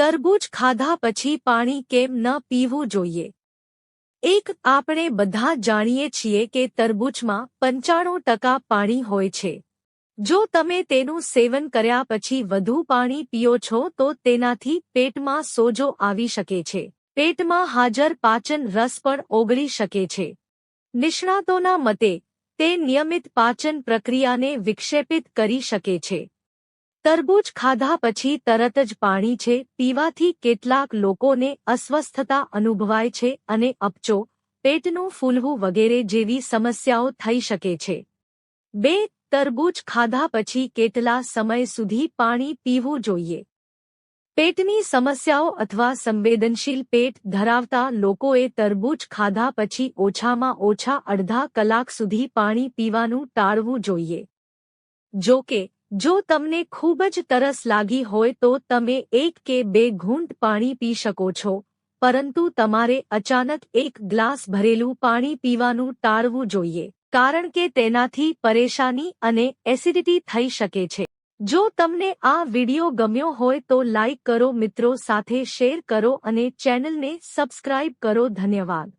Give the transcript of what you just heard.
તરબૂચ ખાધા પછી પાણી કેમ ન પીવું જોઈએ? આપણે બધા જાણીએ છીએ કે તરબૂચમાં 95% પાણી હોય છે. જો તમે તેનું સેવન કર્યા પછી વધુ પાણી પીઓ છો તો તેનાથી પેટમાં સોજો આવી શકે છે. પેટમાં હાજર પાચન રસ પણ ઓગળી શકે છે. નિષ્ણાતોના મતે તે નિયમિત પાચન પ્રક્રિયાને વિક્ષેપિત કરી શકે છે. તરબૂચ ખાધા પછી તરત જ પાણી પીવાથી કેટલાક લોકોને અસ્વસ્થતા અનુભવાય છે અને અપચો, પેટનું ફૂલવું વગેરે જેવી સમસ્યાઓ થઈ શકે છે. 2. તરબૂચ ખાધા પછી કેટલા સમય સુધી પાણી પીવું જોઈએ? પેટની સમસ્યાઓ અથવા સંવેદનશીલ પેટ ધરાવતા લોકોએ તરબૂચ ખાધા પછી ઓછામાં ઓછા અડધા કલાક સુધી પાણી પીવાનું ટાળવું જોઈએ. જો કે, જો તમને ખૂબ જ તરસ લાગી હોય તો તમે 1 કે 2 ઘૂંટ પાણી પી શકો છો, પરંતુ તમારે અચાનક 1 ગ્લાસ ભરેલું પાણી પીવાનું ટાળવું જોઈએ, કારણ કે તેનાથી પરેશાની અને એસિડિટી થઈ શકે છે. જો તમને આ વિડિયો ગમ્યો હોય તો લાઇક કરો, મિત્રો સાથે શેર કરો અને ચેનલને સબસ્ક્રાઇબ કરો. ધન્યવાદ.